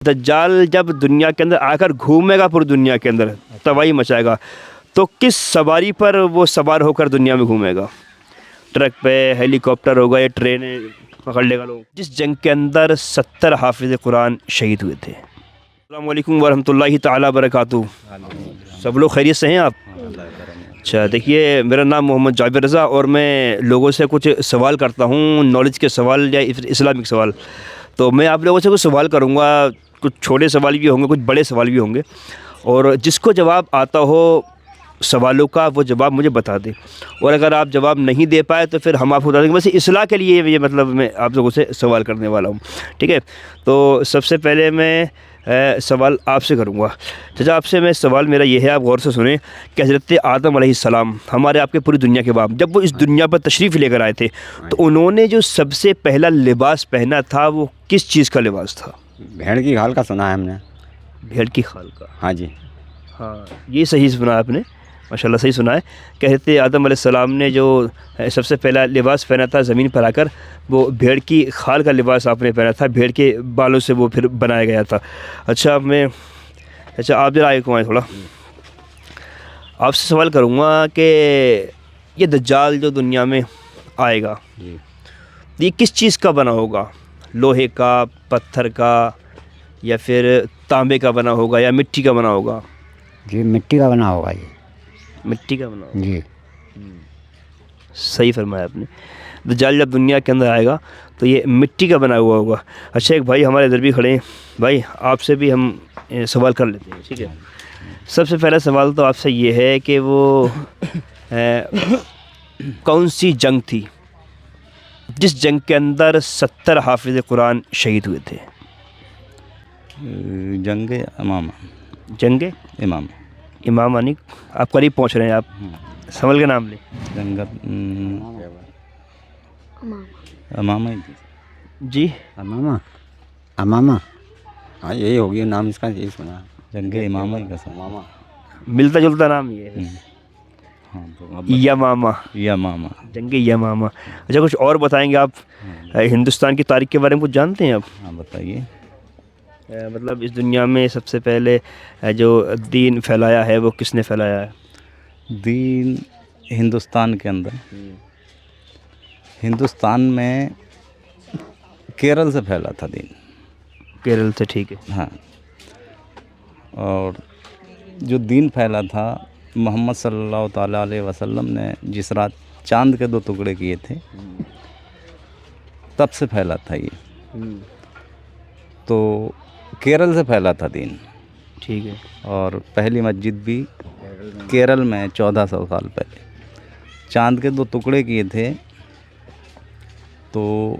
दज्जाल जब दुनिया के अंदर आकर घूमेगा पूरी दुनिया के अंदर तबाही मचाएगा, तो किस सवारी पर वो सवार होकर दुनिया में घूमेगा? ट्रक पे, हेलीकॉप्टर होगा या ट्रेन पकड़ लेगा लोग? जिस जंग के अंदर 70 हाफिज़ कुरान शहीद हुए थे। अस्सलाम वालेकुम वरहमतुल्लाहि ताला बरकातुहू। सब लोग खैरियत से हैं आप? अच्छा, देखिए, मेरा नाम मोहम्मद जाबिर रज़ा और मैं लोगों से कुछ सवाल करता हूँ, नॉलेज के सवाल या इस्लामिक सवाल। तो मैं आप लोगों से कुछ सवाल करूँगा, कुछ छोटे सवाल भी होंगे, कुछ बड़े सवाल भी होंगे, और जिसको जवाब आता हो सवालों का वो जवाब मुझे बता दे। और अगर आप जवाब नहीं दे पाए तो फिर हम आपको बता देंगे। वैसे इस्लाह के लिए ये मतलब मैं आप लोगों से सवाल करने वाला हूँ, ठीक है? तो सबसे पहले मैं सवाल आपसे करूँगा। चाचा, आपसे मैं सवाल मेरा ये है, आप गौर से सुने कि हज़रत आदम अलैहिस्सलाम हमारे आपके पूरी दुनिया के बाप, जब वो इस दुनिया पर तशरीफ़ लेकर आए थे तो उन्होंने जो सबसे पहला लिबास पहना था वो किस चीज़ का लिबास था? भेड़ की खाल का सुना है हमने। भेड़ की खाल का? हाँ जी। हाँ, ये सही सुना आपने, माशाल्लाह सही सुना है। कहते आदम अलैहिस्सलाम ने जो सबसे पहला लिबास पहना था ज़मीन पर आकर, वो भेड़ की खाल का लिबास आपने पहना था, भेड़ के बालों से वो फिर बनाया गया था। अच्छा, आप जरा आगे को आएँ थोड़ा। आपसे सवाल करूँगा कि ये दज्जाल जो दुनिया में आएगा जी। ये किस चीज़ का बना होगा? लोहे का, पत्थर का, या फिर तांबे का बना होगा, या मिट्टी का बना होगा? जी, मिट्टी का बना होगा ये। मिट्टी का बना होगा। जी। सही फरमाया आपने। दज्जाल जब दुनिया के अंदर आएगा तो ये मिट्टी का बना हुआ होगा। अच्छा, एक भाई हमारे इधर भी खड़े हैं, भाई आपसे भी हम सवाल कर लेते हैं, ठीक है? सबसे पहला सवाल तो आपसे ये है कि वो कौन सी जंग थी जिस जंग के अंदर 70 हाफिज़ कुरान शहीद हुए थे? जंग इमामा। जंग इमामा। इमाम यानी आप करीब पहुंच रहे हैं, आप संभल के नाम लें। जंग इमामा ही थी। जी, इमामा। इमामा। हाँ, यही होगी नाम इसका, यही सुना। जंग इमामा ही का इमामा। मिलता जुलता नाम ये है। हाँ, तो यमामा। इमामा। जंग यमामा। अच्छा, कुछ और बताएंगे आप? हिंदुस्तान की तारीख के बारे में कुछ जानते हैं आप? हाँ, बताइए। मतलब इस दुनिया में सबसे पहले जो दीन फैलाया है वो किसने फैलाया है? दीन हिंदुस्तान के अंदर, हिंदुस्तान में केरल से फैला था दीन। केरल से, ठीक है। हाँ, और जो दीन फैला था मोहम्मद सल्लल्लाहु ताला अलैहि वसल्लम ने जिस रात चांद के 2 टुकड़े किए थे तब से फैला था ये। तो केरल से फैला था दीन, ठीक है। और पहली मस्जिद भी केरल में 1400 साल पहले चांद के 2 टुकड़े किए थे। तो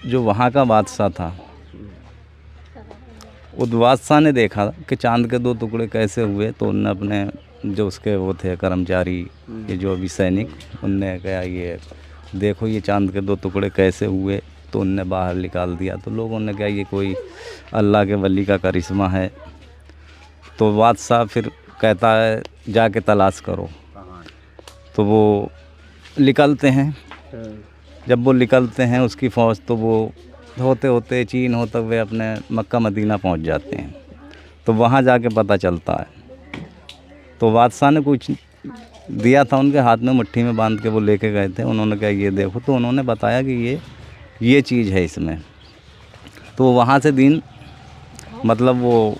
जो वहाँ का बादशाह था, उस बादशाह ने देखा कि चांद के 2 टुकड़े कैसे हुए, तो उनने अपने जो उसके वो थे कर्मचारी, ये जो अभी सैनिक, उनने कहा ये देखो ये चांद के 2 टुकड़े कैसे हुए, तो उनने बाहर निकाल दिया। तो लोगों ने कहा ये कोई अल्लाह के वली का करिश्मा है। तो बादशाह फिर कहता है जाके तलाश करो। तो वो निकलते हैं। जब वो निकलते हैं उसकी फ़ौज, तो वो होते होते चीन होते हुए अपने मक्का मदीना पहुंच जाते हैं। तो वहां जाके पता चलता है। तो बादशाह ने कुछ दिया था उनके हाथ में, मुट्ठी में बांध के वो लेके गए थे। उन्होंने कहा ये देखो, तो उन्होंने बताया कि ये चीज़ है इसमें। तो वहाँ से दीन, मतलब वो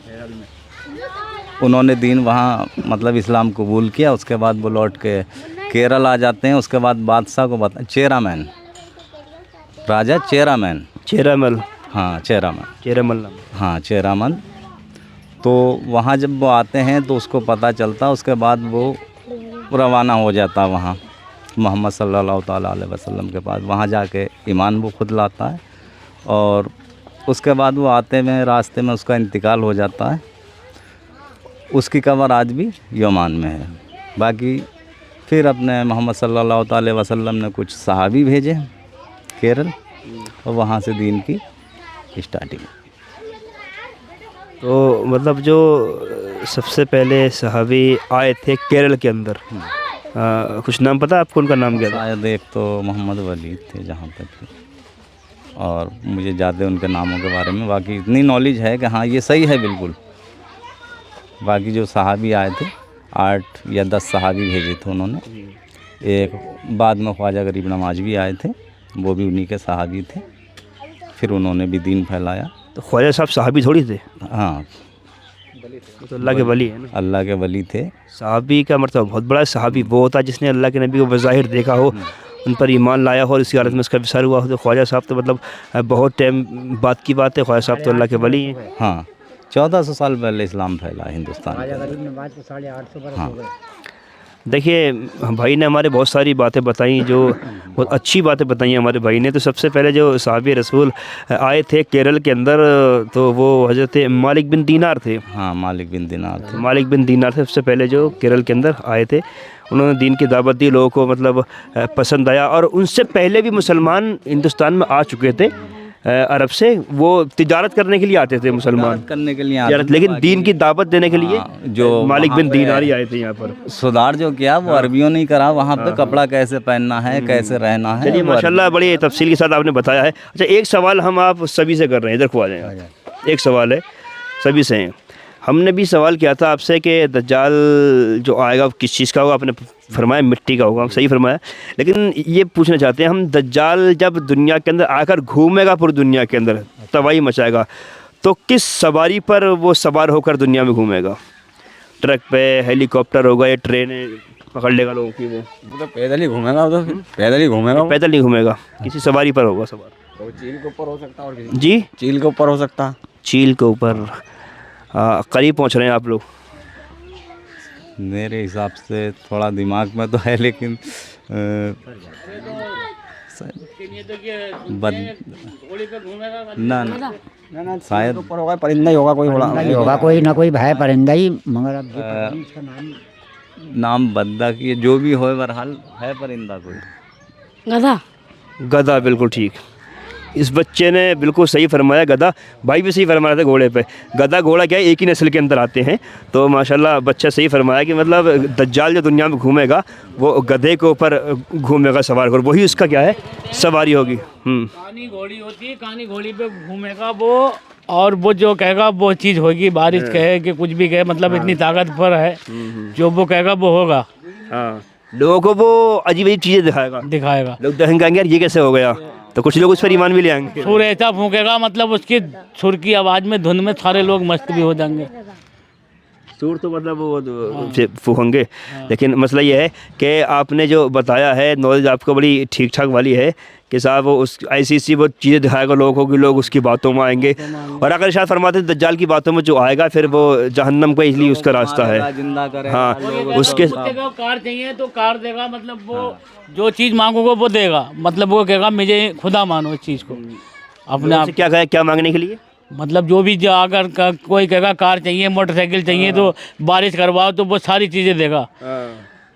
उन्होंने दीन वहाँ मतलब इस्लाम कबूल किया। उसके बाद वो लौट के केरल आ जाते हैं। उसके बाद बादशाह को बता, चेरामैन, राजा चेरामैन। चेरामल। हाँ, चेरामल। चेरामल नाम। हाँ, चेरामल। तो वहाँ जब वो आते हैं तो उसको पता चलता, उसके बाद वो रवाना हो जाता वहाँ मोहम्मद सल्लल्लाहु ताला अलैहि वसल्लम के पास। वहाँ जाके ईमान वो खुद लाता है, और उसके बाद वो आते में रास्ते में उसका इंतकाल हो जाता है। उसकी कब्र आज भी यमान में है। बाकी फिर अपने मोहम्मद सल्लल्लाहु ताला अलैहि वसल्लम ने कुछ सहाबी भेजे केरल, और वहाँ से दीन की स्टार्टिंग। तो मतलब जो सबसे पहले सहाबी आए थे केरल के अंदर, कुछ नाम पता है आपको? उनका नाम क्या था? शायद एक तो मोहम्मद वली थे जहाँ तक। और मुझे ज़्यादा उनके नामों के बारे में बाकी इतनी नॉलेज है कि हाँ ये सही है बिल्कुल। बाकी जो सहाबी आए थे 8 या 10 सहाबी भेजे थे उन्होंने। एक बाद में ख्वाजा गरीब नवाज भी आए थे, वो भी उन्हीं के सहाबी थे, फिर उन्होंने भी दीन फैलाया। तो ख्वाजा साहब साहबी थोड़ी थे, हाँ वो तो अल्लाह के वली है ना। अल्लाह के वली थे। साहबी का मतलब बहुत बड़ा है। साहबी वो होता है जिसने अल्लाह के नबी को बज़ाहिर देखा हो, उन पर ईमान लाया हो और इसी हालत में उसका विसार हुआ हो। तो ख्वाजा साहब तो मतलब बहुत टाइम बाद की बात है, ख्वाजा साहब तो अल्लाह के वली हैं। हाँ 1400 साल पहले इस्लाम फैला हिंदुस्तान में। हाँ देखिए भाई ने हमारे बहुत सारी बातें बताई, जो बहुत अच्छी बातें बताई हमारे भाई ने। तो सबसे पहले जो साहबी रसूल आए थे केरल के अंदर, तो वो हज़रत मालिक बिन दीनार थे। हाँ मालिक बिन दीनार थे। मालिक बिन दीनार थे सबसे पहले जो केरल के अंदर आए थे। उन्होंने दीन की दावत दी, लोगों को मतलब पसंद आया। और उनसे पहले भी मुसलमान हिंदुस्तान में आ चुके थे अरब से। वो तिजारत करने के लिए आते थे मुसलमान, करने के लिए तिजारत, लेकिन दीन की दावत देने के लिए जो मालिक बिन वहाँ पे दीनार ही आए थे यहाँ पर। सुधार जो किया वो अरबियों ने करा। वहाँ पे कपड़ा कैसे पहनना है, कैसे रहना है। चलिए वो माशाल्लाह बड़ी तफसील के साथ आपने बताया है। अच्छा एक सवाल हम आप सभी से कर रहे हैं, इधर को आ जाएं। एक सवाल है सभी से हैं। हमने भी सवाल किया था आपसे कि दज्जाल जो आएगा किस चीज़ का होगा, आपने फरमाया मिट्टी का होगा, सही फरमाया। लेकिन ये पूछना चाहते हैं हम, दज्जाल जब दुनिया के अंदर आकर घूमेगा पूरी दुनिया के अंदर, तबाही मचाएगा, तो किस सवारी पर वो सवार होकर दुनिया में घूमेगा? ट्रक पे, हेलीकॉप्टर होगा या ट्रेन पकड़ लेगा लोगों की? वो तो पैदल ही घूमेगा, वो तो पैदल ही घूमेगा वो। पैदल नहीं घूमेगा, किसी सवारी पर होगा सवार। वो चील के ऊपर हो सकता है और किसी जी चील के ऊपर हो सकता है। चील के ऊपर। करीब पहुंच रहे हैं आप लोग। मेरे हिसाब से थोड़ा दिमाग में तो है लेकिन ना शायद ऊपर होगा परिंदा ही होगा, कोई नहीं होगा, कोई ना कोई है परिंदा ही, मगर अब ये पता नहीं इसका नाम बद्दा की जो भी हो, बहरहाल है परिंदा कोई। गधा। गधा, बिल्कुल ठीक। इस बच्चे ने बिल्कुल सही फरमाया, गधा। भाई भी सही फरमाया था घोड़े पे। गधा घोड़ा क्या है, एक ही नस्ल के अंदर आते हैं। तो माशाल्लाह बच्चा सही फरमाया कि मतलब दज्जाल जो दुनिया में घूमेगा वो गधे के ऊपर घूमेगा सवार कर, वही उसका क्या है सवारी होगी। कहानी घोड़ी होती है, कहानी घोड़ी पे घूमेगा वो, और वो जो कहेगा वो चीज़ होगी। बारिश कहे कि कुछ भी कहे, मतलब इतनी ताकत पर है, जो वो कहेगा वो होगा। हाँ, लोगों को वो अजीब अजीब चीज़ें दिखाएगा। लोग देखेंगे यार ये कैसे हो गया, तो कुछ लोग उस पर ईमान भी ले आएंगे। सुर ऐसा फूकेगा, मतलब उसकी सुर की आवाज़ में, धुन में सारे लोग मस्त भी हो जाएंगे। सूर तो मतलब वो होंगे। लेकिन मसला ये है कि आपने जो बताया है नॉलेज आपको बड़ी ठीक ठाक वाली है कि साहब वो उस ऐसी वो चीज़ें दिखाएगा लोगों को कि लोग उसकी बातों में आएंगे। और अगर शायद फरमाते हैं दज्जाल की बातों में जो आएगा फिर वो जहन्नम का इसलिए उसका रास्ता है। हाँ उसके कार चाहिए तो कार देगा, मतलब वो जो चीज़ मांगोगे वो देगा, मतलब वो कहेगा मुझे खुदा मानो इस चीज़ को अपने आप। क्या कहे, क्या मांगने के लिए? मतलब जो भी अगर कोई कहेगा कार चाहिए, मोटरसाइकिल चाहिए, तो बारिश करवाओ, तो वो सारी चीज़ें देगा।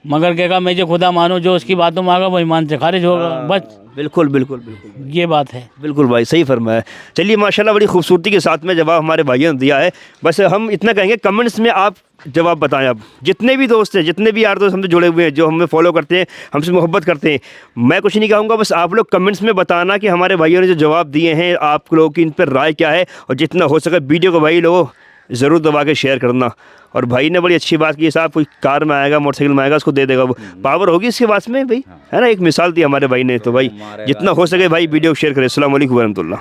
मगर कहेगा मुझे खुदा मानो, जो उसकी बातों में आएगा वो ईमान से खारिज होगा। बस बिल्कुल बिल्कुल बिल्कुल ये बात है। बिल्कुल भाई सही फरमाया। चलिए माशाल्लाह बड़ी खूबसूरती के साथ में जवाब हमारे भाइयों ने दिया है। बस हम इतना कहेंगे कमेंट्स में आप जवाब बताएं। अब जितने भी दोस्त हैं, जितने भी यार दोस्त हमसे जुड़े हुए हैं, जो हमें फॉलो करते हैं, हमसे मोहब्बत करते हैं, मैं कुछ नहीं कहूँगा, बस आप लोग कमेंट्स में बताना कि हमारे भाइयों ने जो जवाब दिए हैं आप लोगों की इन पर राय क्या है। और जितना हो सके वीडियो को भाई लोगों ज़रूर दबा के शेयर करना। और भाई ने बड़ी अच्छी बात की, साहब कोई कार में आएगा, मोटरसाइकिल में आएगा, उसको दे देगा, वो पावर होगी इसके पास में भाई, है ना। एक मिसाल दी हमारे भाई ने। तो भाई जितना हो सके भाई वीडियो को शेयर करें। अस्सलाम वालेकुम रहमतुल्लाह।